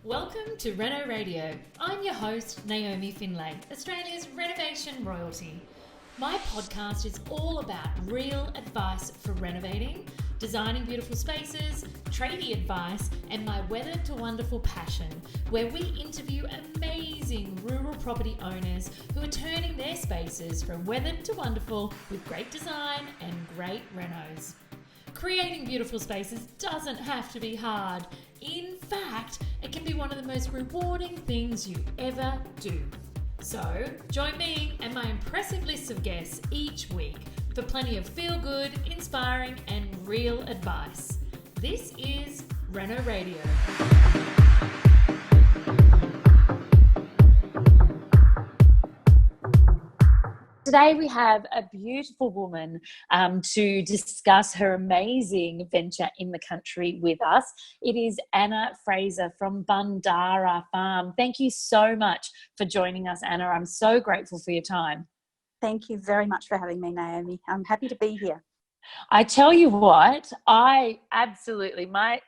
Welcome to Reno Radio. I'm your host, Naomi Findlay, Australia's renovation royalty. My podcast is all about real advice for renovating, designing beautiful spaces, tradie advice, and my weather to wonderful passion, where we interview amazing rural property owners who are turning their spaces from weathered to wonderful with great design and great renos. Creating beautiful spaces doesn't have to be hard. In fact, it can be one of the most rewarding things you ever do. So, join me and my impressive list of guests each week for plenty of feel-good, inspiring, and real advice. This is Reno Radio. Today we have a beautiful woman to discuss her amazing venture in the country with us. It is Anna Fraser from Bundara Farm. Thank you so much for joining us, Anna. I'm so grateful for your time. Thank you very much for having me, Naomi. I'm happy to be here. I tell you what, my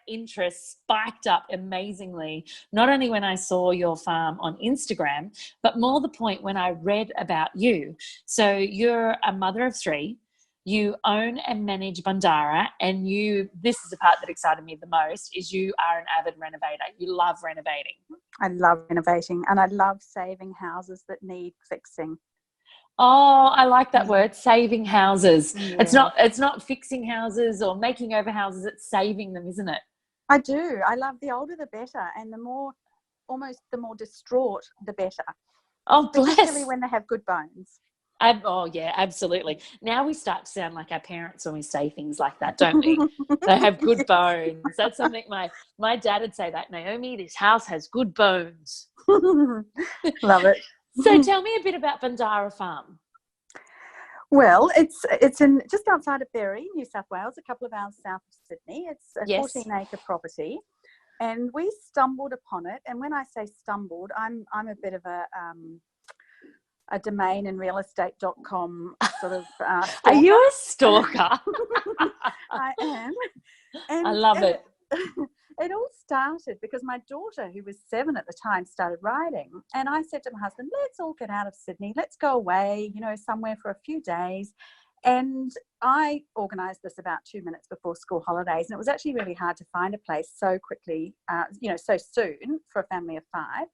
interest spiked up amazingly, not only when I saw your farm on Instagram, but more the point when I read about you. So you're a mother of three, you own and manage Bundara, and this is the part that excited me the most, is you are an avid renovator. You love renovating. I love renovating and I love saving houses that need fixing. Oh, I like that word, saving houses. Yeah. It's not fixing houses or making over houses, it's saving them, isn't it? I do. I love the older the better, and the more distraught the better. Oh, bless. Particularly when they have good bones. Oh, yeah, absolutely. Now we start to sound like our parents when we say things like that, don't we? They have good bones. That's something my dad would say, that, Naomi, this house has good bones. Love it. So tell me a bit about Bundara Farm. Well, it's in just outside of Berry, New South Wales, a couple of hours south of Sydney. It's a 14-acre property, and we stumbled upon it. And when I say stumbled, I'm a bit of a domain and realestate.com sort of stalker. Are you a stalker? I am. I love it. It all started because my daughter, who was 7 at the time, started riding. And I said to my husband, let's all get out of Sydney. Let's go away, somewhere for a few days. And I organised this about 2 minutes before school holidays. And it was actually really hard to find a place so quickly, so soon for a family of 5.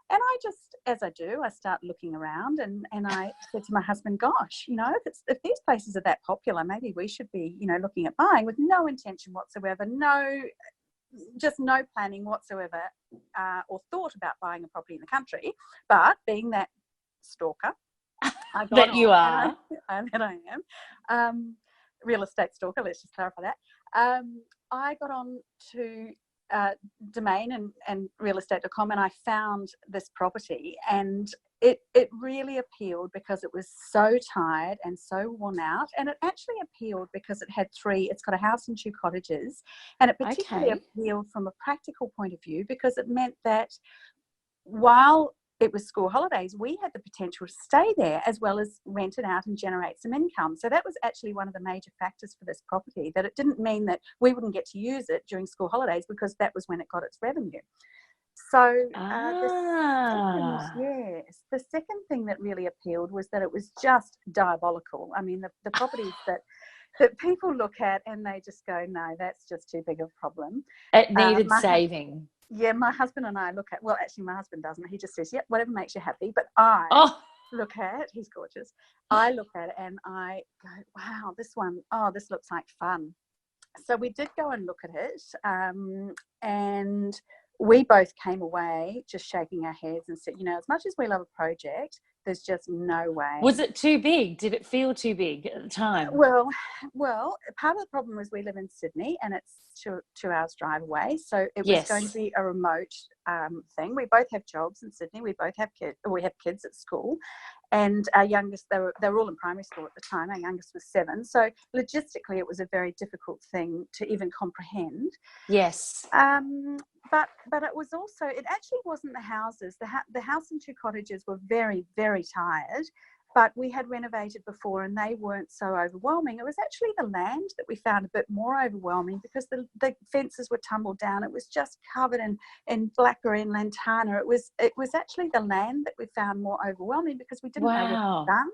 And I just, as I do, I start looking around and I said to my husband, gosh, if these places are that popular, maybe we should be, looking at buying, with no intention whatsoever, no planning whatsoever, or thought about buying a property in the country. But being that stalker, that you are, that I am, real estate stalker, let's just clarify that. I got on to domain and realestate.com, and I found this property, and it really appealed because it was so tired and so worn out. And it actually appealed because it's got a house and 2 cottages, and it particularly appealed from a practical point of view because it meant that while it was school holidays, we had the potential to stay there as well as rent it out and generate some income. So that was actually one of the major factors for this property, that it didn't mean that we wouldn't get to use it during school holidays, because that was when it got its revenue. So the second thing that really appealed was that it was just diabolical. I mean, the properties that people look at and they just go, no, that's just too big of a problem. It needed saving. Yeah, my husband and I look at, well, actually my husband doesn't. He just says, yep, whatever makes you happy. But I look at it, he's gorgeous. I look at it and I go, wow, this looks like fun. So we did go and look at it, and we both came away just shaking our heads and said, as much as we love a project, there's just no way. Was it too big? Did it feel too big at the time? Well, part of the problem was we live in Sydney, and it's 2 hours drive away. So it was going to be a remote thing. We both have jobs in Sydney. We both have kids. We have kids at school, and our youngest, they were all in primary school at the time. Our youngest was 7. So logistically, it was a very difficult thing to even comprehend. Yes. But it was also, it actually wasn't the houses. The house and 2 cottages were very, very tired, but we had renovated before and they weren't so overwhelming. It was actually the land that we found a bit more overwhelming because the fences were tumbled down. It was just covered in blackberry and lantana. It was actually the land that we found more overwhelming because we didn't know where to start.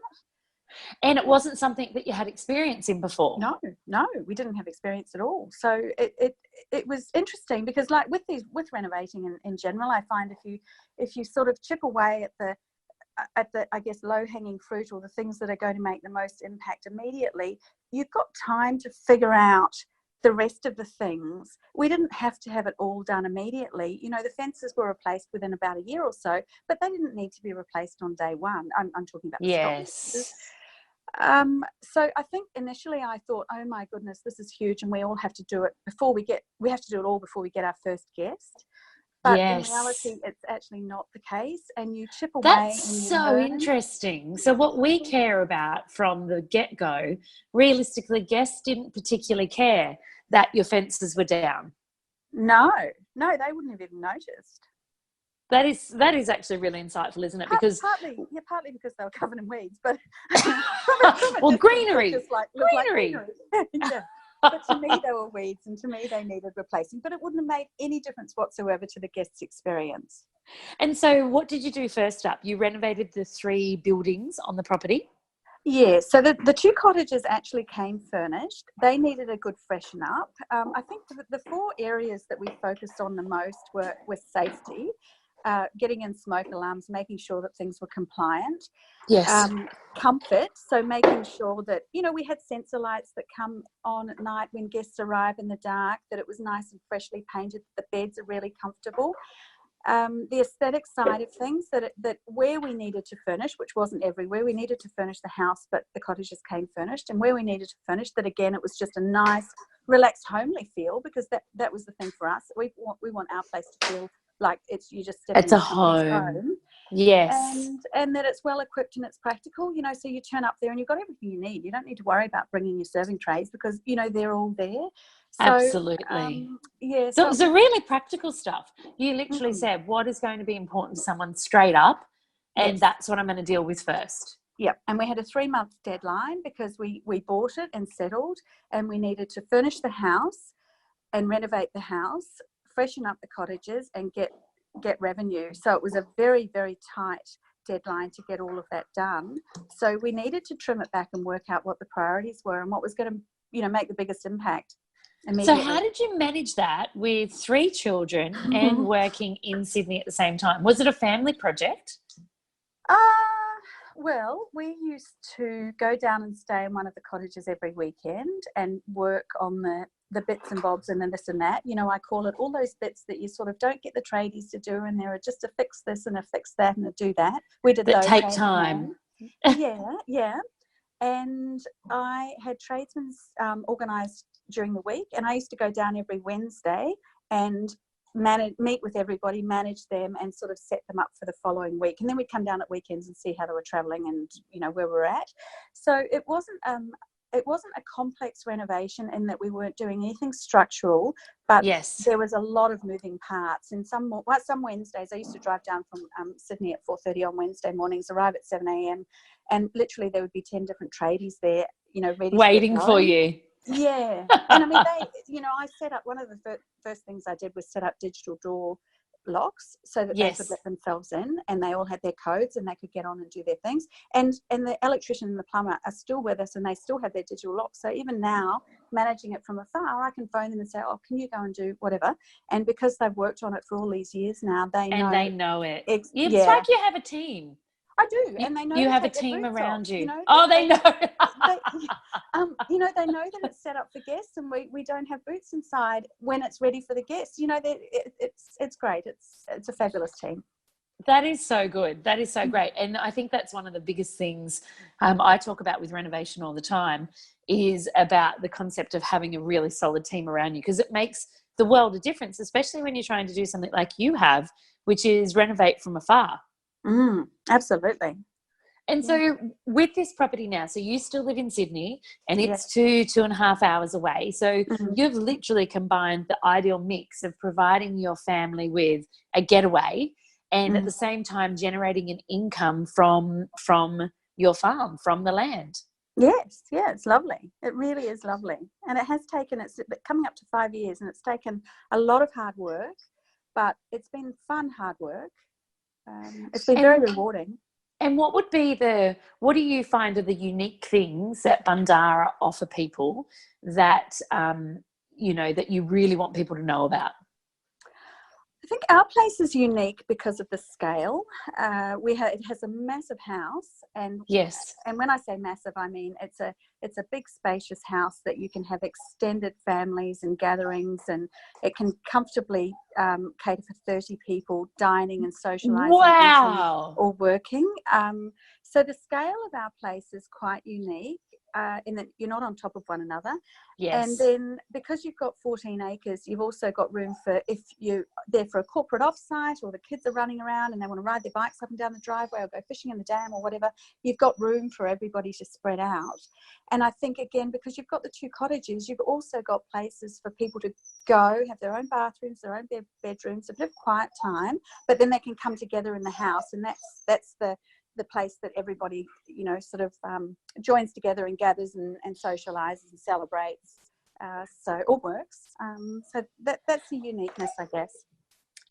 And it wasn't something that you had experience in before? No, we didn't have experience at all. So it was interesting because, like with renovating in general, I find if you sort of chip away at the I guess low hanging fruit, or the things that are going to make the most impact immediately, you've got time to figure out the rest of the things. We didn't have to have it all done immediately. You know, the fences were replaced within about a year or so, but they didn't need to be replaced on day one. I'm talking about the yes. So I think initially I thought, oh my goodness, this is huge, and we all have to do it we have to do it all before we get our first guest. But in reality, it's actually not the case, and you chip away. That's and you so learn. Interesting. So what we care about from the get-go, realistically, guests didn't particularly care that your fences were down. No, they wouldn't have even noticed. That is actually really insightful, isn't it? Because partly because they were covered in weeds, but well, greenery. Greenery. Yeah. But to me, they were weeds, and to me, they needed replacing. But it wouldn't have made any difference whatsoever to the guest's experience. And so what did you do first up? You renovated the 3 buildings on the property? Yeah, so the 2 cottages actually came furnished. They needed a good freshen up. I think the 4 areas that we focused on the most were safety, getting in smoke alarms, making sure that things were compliant. Yes. Comfort, so making sure that, you know, we had sensor lights that come on at night when guests arrive in the dark, that it was nice and freshly painted, the beds are really comfortable. The aesthetic side of things, that where we needed to furnish, which wasn't everywhere, we needed to furnish the house, but the cottages came furnished, and where we needed to furnish, that again, it was just a nice, relaxed, homely feel, because that was the thing for us. We want our place to feel like you just step into a home. Yes. And that it's well equipped and it's practical, you know, so you turn up there and you've got everything you need. You don't need to worry about bringing your serving trays because, you know, they're all there. So, absolutely. Yeah. So it was a really practical stuff. You literally said, what is going to be important to someone straight up? And that's what I'm going to deal with first. Yep. And we had a 3-month deadline because we bought it and settled, and we needed to furnish the house and renovate the house, freshen up the cottages, and get revenue. So it was a very, very tight deadline to get all of that done. So we needed to trim it back and work out what the priorities were and what was going to, you know, make the biggest impact immediately. So how did you manage that with 3 children and working in Sydney at the same time? Was it a family project? Well, we used to go down and stay in one of the cottages every weekend and work on the bits and bobs and the this and that. You know, I call it all those bits that you sort of don't get the tradies to do, and there are just a fix this and a fix that and a do that. We did that those take time. Yeah. And I had tradesmen organised during the week, and I used to go down every Wednesday and meet with everybody, manage them, and sort of set them up for the following week. And then we'd come down at weekends and see how they were travelling and, you know, where we're at. So it wasn't a complex renovation in that we weren't doing anything structural, but there was a lot of moving parts. And some Wednesdays, I used to drive down from Sydney at 4:30 on Wednesday mornings, arrive at 7 a.m, and literally there would be 10 different tradies there, you know, ready waiting for you. Yeah. And I mean, I set up, one of the first things I did was set up digital door locks so that they could let themselves in, and they all had their codes and they could get on and do their things. And the electrician and the plumber are still with us, and they still have their digital locks. So even now, managing it from afar, I can phone them and say, oh, can you go and do whatever? And because they've worked on it for all these years now, they know. And they know it. It's like you have a team. I do, and they know you have a team around you. You know, they know. You know, they know that it's set up for guests, and we don't have boots inside when it's ready for the guests. You know, it's great. It's a fabulous team. That is so good. That is so great. And I think that's one of the biggest things I talk about with renovation all the time, is about the concept of having a really solid team around you, because it makes the world a difference, especially when you're trying to do something like you have, which is renovate from afar. Absolutely. And so with this property now, so you still live in Sydney, and it's 2.5 hours away. So you've literally combined the ideal mix of providing your family with a getaway and at the same time generating an income from your farm from the land. Yes, yeah, it's lovely. It really is lovely. And it has taken, it's coming up to 5 years, and it's taken a lot of hard work, but it's been fun, hard work. It's been very rewarding. And what do you find are the unique things that Bundara offer people that, that you really want people to know about? I think our place is unique because of the scale. It has a massive house, and yes, and when I say massive, I mean it's a big, spacious house that you can have extended families and gatherings, and it can comfortably cater for 30 people dining and socialising, wow, eating, or working. So the scale of our place is quite unique. In that you're not on top of one another. Yes. And then because you've got 14 acres, you've also got room for, if you're there for a corporate offsite, or the kids are running around and they want to ride their bikes up and down the driveway, or go fishing in the dam or whatever, you've got room for everybody to spread out. And I think, again, because you've got the 2 cottages, you've also got places for people to go, have their own bathrooms, their own bedrooms, a bit of quiet time, but then they can come together in the house, and that's the place that everybody, sort of joins together and gathers and socialises and celebrates. So it all works. So that's the uniqueness, I guess.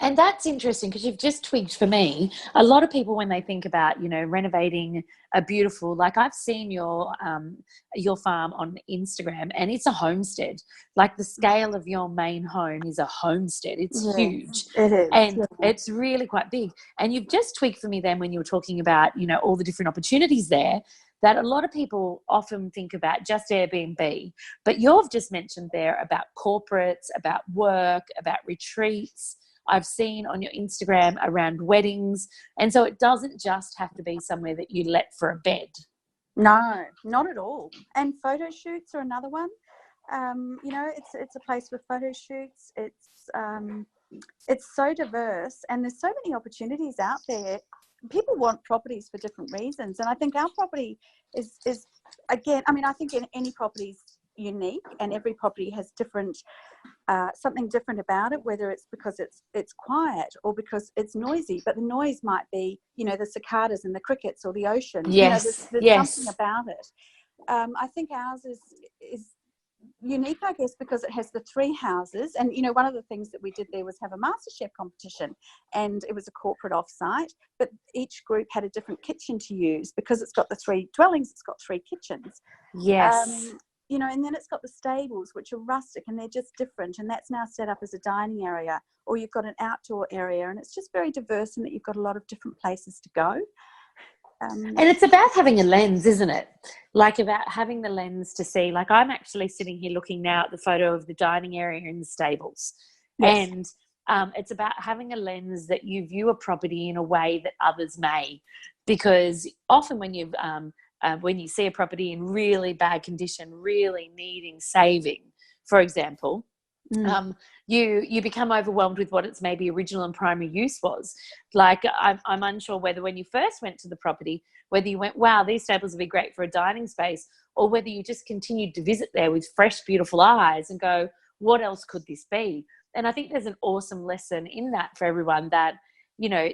And that's interesting, because you've just twigged for me. A lot of people, when they think about, renovating a beautiful, like I've seen your farm on Instagram, and it's a homestead. Like the scale of your main home is a homestead. It's huge. It is. And it's really quite big. And you've just twigged for me then when you were talking about, all the different opportunities there, that a lot of people often think about just Airbnb. But you've just mentioned there about corporates, about work, about retreats. I've seen on your Instagram around weddings. And so it doesn't just have to be somewhere that you let for a bed. No, not at all. And photo shoots are another one. It's a place for photo shoots. It's so diverse, and there's so many opportunities out there. People want properties for different reasons. And I think our property is again, I think in any property's unique, and every property has different something different about it, whether it's because it's quiet or because it's noisy. But the noise might be, the cicadas and the crickets or the ocean. Yes, there's something about it. I think ours is unique, I guess, because it has the 3 houses. And one of the things that we did there was have a MasterChef competition, and it was a corporate offsite, but each group had a different kitchen to use. Because it's got the 3 dwellings, it's got 3 kitchens. Yes. And then it's got the stables, which are rustic, and they're just different. And that's now set up as a dining area, or you've got an outdoor area, and it's just very diverse in that you've got a lot of different places to go. And it's about having a lens, isn't it? Like about having the lens to see, like I'm actually sitting here looking now at the photo of the dining area in the stables. Yes. And it's about having a lens that you view a property in a way that others may, because often when you see a property in really bad condition, really needing saving, for example, you become overwhelmed with what its maybe original and primary use was. Like I'm unsure whether when you first went to the property, whether you went, wow, these stables would be great for a dining space, or whether you just continued to visit there with fresh, beautiful eyes and go, what else could this be? And I think there's an awesome lesson in that for everyone, that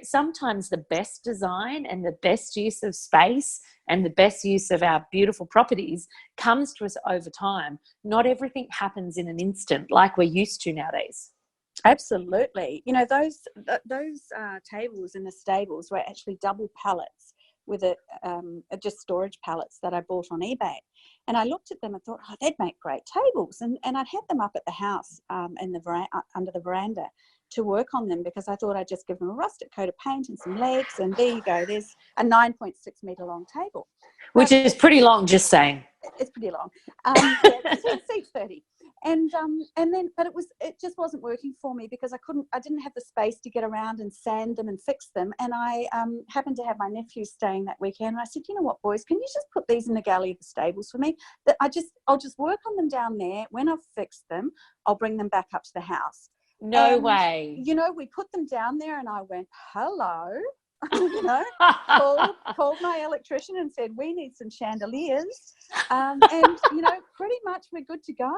sometimes the best design and the best use of space and the best use of our beautiful properties comes to us over time. Not everything happens in an instant like we're used to nowadays. Absolutely. Those tables in the stables were actually double pallets with just storage pallets that I bought on eBay. And I looked at them and thought, they'd make great tables. And I'd had them up at the house in the under the veranda to work on them, because I thought I'd just give them a rustic coat of paint and some legs, and there you go, there's a 9.6 metre long table. Which is pretty long, just saying. It's pretty long. It seats 30. But it just wasn't working for me, because I didn't have the space to get around and sand them and fix them. And I happened to have my nephew staying that weekend, and I said, you know what, boys, can you just put these in the galley of the stables for me? That I'll just work on them down there. When I've fixed them, I'll bring them back up to the house. No way. We put them down there, and I went, hello. Called my electrician and said, we need some chandeliers. Pretty much we're good to go.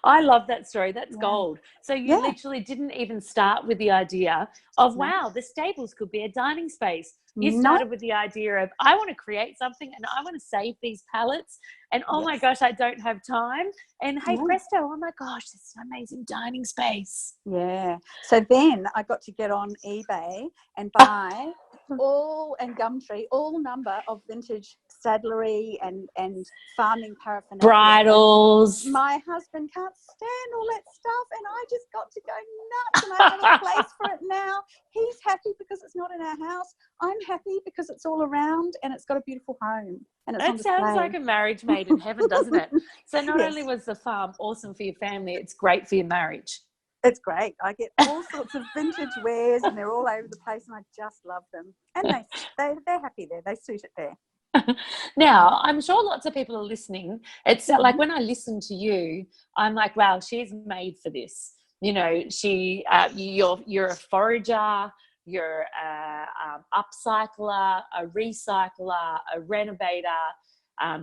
I love that story. That's Yeah. gold. So you Yeah. literally didn't even start with the idea of, No. wow, the stables could be a dining space. You No. started with the idea of, I want to create something and I want to save these pallets. And oh my Yes. gosh, I don't have time. And hey, No. presto, oh my gosh, this is an amazing dining space. Yeah. So then I got to get on eBay and buy and Gumtree, all number of vintage saddlery and farming paraphernalia. Bridals. And my husband can't stand all that stuff, and I just got to go nuts, and I have a place for it now. He's happy because it's not in our house. I'm happy because it's all around and it's got a beautiful home. And it's on It sounds display. like a marriage made in heaven, doesn't it? So not Yes. only was the farm awesome for your family, it's great for your marriage. It's great. I get all sorts of vintage wares, and they're all over the place, and I just love them. And they're happy there. They suit it there. Now, I'm sure lots of people are listening. It's like when I listen to you, I'm like, wow, she's made for this. You know, you're a forager, you're a upcycler, a recycler, a renovator.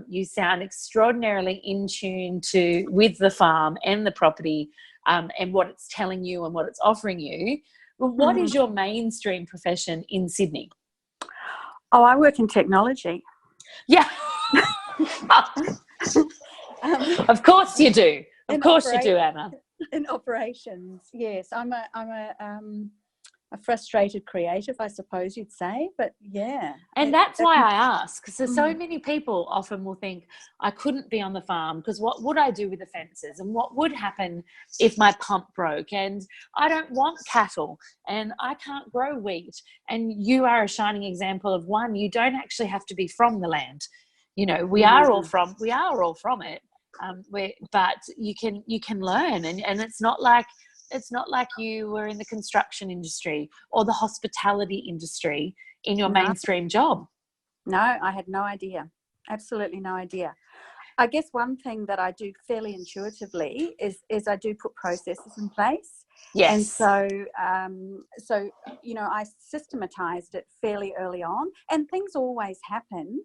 You sound extraordinarily in tune with the farm and the property, and what it's telling you and what it's offering you. Well, what is your mainstream profession in Sydney? Oh, I work in technology. Yeah. Of course you do. Of course you do, Anna. In operations, yes. I'm a frustrated creative, I suppose you'd say, but yeah. And that's why I ask. So many people often will think, I couldn't be on the farm because what would I do with the fences, and what would happen if my pump broke, and I don't want cattle, and I can't grow wheat. And you are a shining example of one. You don't actually have to be from the land. You know, we are all from it. But you can learn, and it's not like you were in the construction industry or the hospitality industry in your mainstream job. No, I had no idea. Absolutely no idea. I guess one thing that I do fairly intuitively is I do put processes in place. Yes. And so I systematized it fairly early on, and things always happen.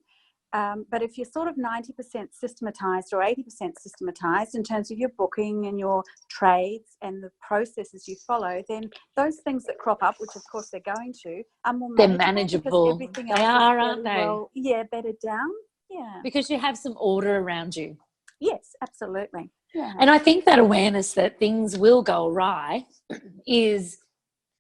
But if you're sort of 90% systematized or 80% systematized in terms of your booking and your trades and the processes you follow, then those things that crop up, which of course they're going to, are more manageable. Because everything They else are, is aren't they? Bedded down. Yeah. Because you have some order around you. Yes, absolutely. Yeah. And I think that awareness that things will go awry is,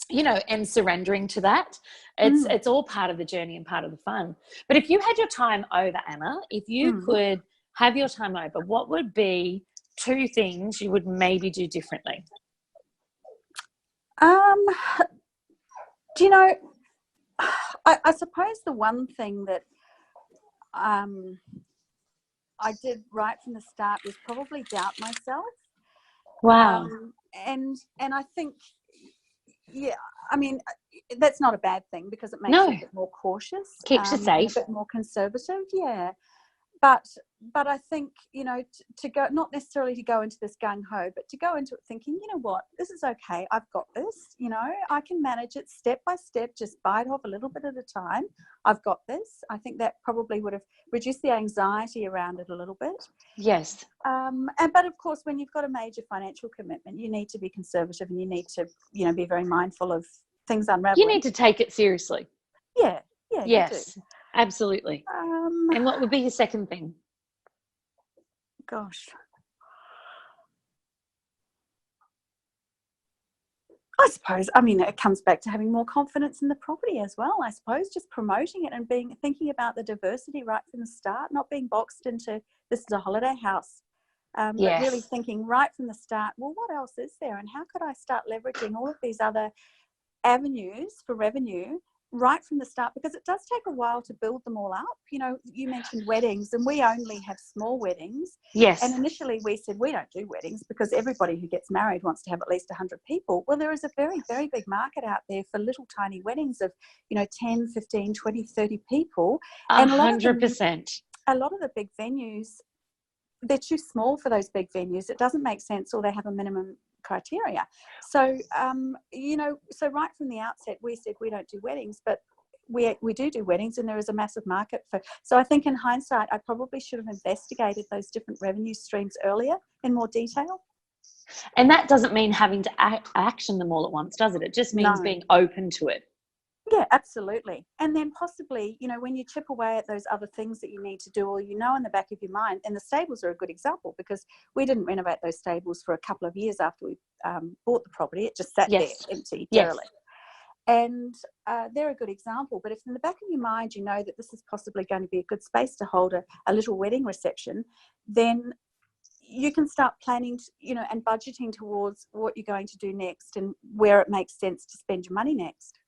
and surrendering to that. It's all part of the journey and part of the fun. But if you had your time over, Anna, if you could have your time over, what would be 2 things you would maybe do differently? Do you know, I suppose the one thing that I did right from the start was probably doubt myself. Wow. And I think, yeah, I mean, that's not a bad thing because it makes you a bit more cautious. Keeps you safe. A bit more conservative, yeah. But I think, to go, not necessarily to go into this gung-ho, but to go into it thinking, you know what, this is okay. I've got this, I can manage it step by step, just bite off a little bit at a time. I've got this. I think that probably would have reduced the anxiety around it a little bit. Yes. But of course, when you've got a major financial commitment, you need to be conservative and you need to, be very mindful of things unraveling. You need to take it seriously. Yeah. Yes, absolutely. And what would be your second thing? Gosh. I suppose, it comes back to having more confidence in the property as well. I suppose just promoting it and thinking about the diversity right from the start, not being boxed into this is a holiday house. But really thinking right from the start, well, what else is there? And how could I start leveraging all of these other avenues for revenue right from the start, because it does take a while to build them all up. You mentioned weddings, and we only have small weddings. Yes. And initially we said we don't do weddings because everybody who gets married wants to have at least 100 people. Well, there is a very, very big market out there for little tiny weddings of, 10, 15, 20, 30 people. 100%. A lot of the big venues, they're too small for those big venues. It doesn't make sense, or they have a minimum criteria. So, so right from the outset, we said we don't do weddings, but we do weddings, and there is a massive market for. So I think in hindsight, I probably should have investigated those different revenue streams earlier in more detail. And that doesn't mean having to action them all at once, does it? It just means being open to it. Yeah, absolutely. And then possibly, when you chip away at those other things that you need to do, or in the back of your mind, and the stables are a good example, because we didn't renovate those stables for a couple of years after we bought the property. It just sat there empty, derelict. And they're a good example. But if in the back of your mind you know that this is possibly going to be a good space to hold a little wedding reception, then you can start planning, and budgeting towards what you're going to do next and where it makes sense to spend your money next.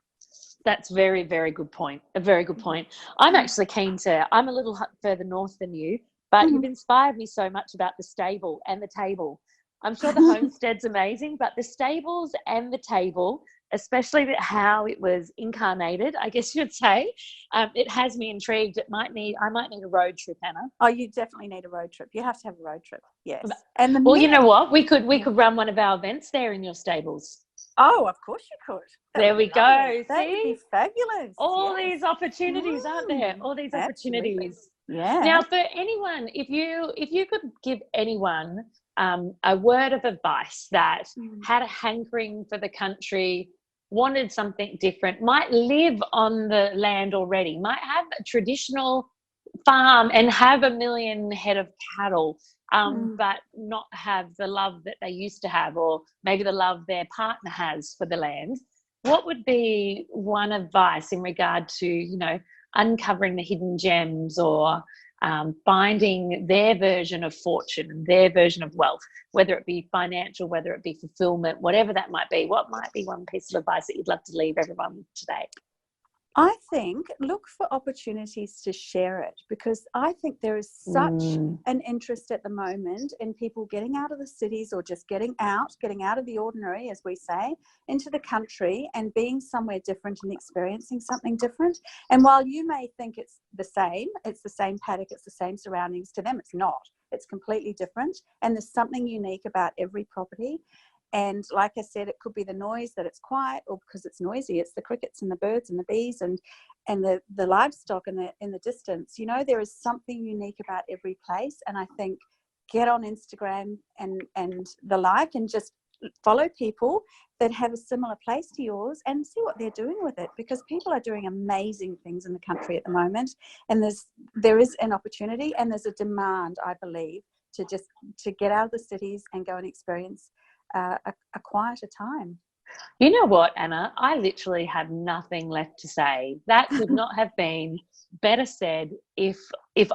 That's very, very good point. A very good point. I'm actually keen to, I'm a little further north than you, but you've inspired me so much about the stable and the table. I'm sure the homestead's amazing, but the stables and the table, especially how it was incarnated, I guess you'd say, it has me intrigued. I might need a road trip, Anna. Oh, you definitely need a road trip. You have to have a road trip. Yes. And you know what? We could run one of our events there in your stables. Oh, of course you could. There we go. That would be fabulous. All these opportunities, aren't there? All these opportunities. Yeah. Now, for anyone, if you could give anyone a word of advice that had a hankering for the country, wanted something different, might live on the land already, might have a traditional farm and have 1 million head of cattle, but not have the love that they used to have, or maybe the love their partner has for the land, what would be one advice in regard to, uncovering the hidden gems, or finding their version of fortune, their version of wealth, whether it be financial, whether it be fulfillment, whatever that might be? What might be one piece of advice that you'd love to leave everyone with today? I think look for opportunities to share it, because I think there is such an interest at the moment in people getting out of the cities, or just getting out of the ordinary, as we say, into the country and being somewhere different and experiencing something different. And while you may think it's the same paddock, it's the same surroundings, to them it's not. It's completely different. And there's something unique about every property. And like I said, it could be the noise, that it's quiet, or because it's noisy, it's the crickets and the birds and the bees and the livestock in the distance. There is something unique about every place. And I think get on Instagram and the like, and just follow people that have a similar place to yours and see what they're doing with it, because people are doing amazing things in the country at the moment. And there is an opportunity, and there's a demand, I believe, to get out of the cities and go and experience a quieter time. You know what, Anna? I literally have nothing left to say. That could not have been better said if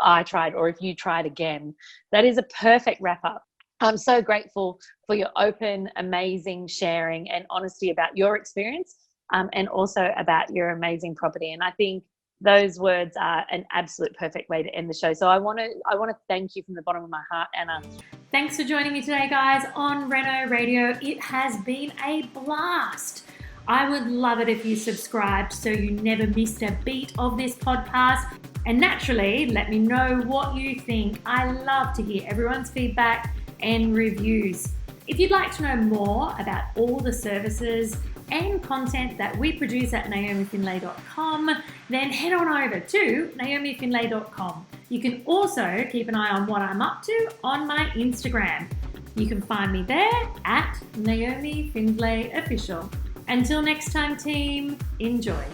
I tried, or if you tried again. That is a perfect wrap up. I'm so grateful for your open, amazing sharing and honesty about your experience, and also about your amazing property. And I think those words are an absolute perfect way to end the show. So I want to thank you from the bottom of my heart, Anna. Thanks for joining me today, guys, on Reno Radio. It has been a blast. I would love it if you subscribed so you never missed a beat of this podcast. And naturally, let me know what you think. I love to hear everyone's feedback and reviews. If you'd like to know more about all the services and content that we produce at naomifindlay.com, then head on over to naomifindlay.com. You can also keep an eye on what I'm up to on my Instagram. You can find me there at Naomi Findlay Official. Until next time, team, enjoy.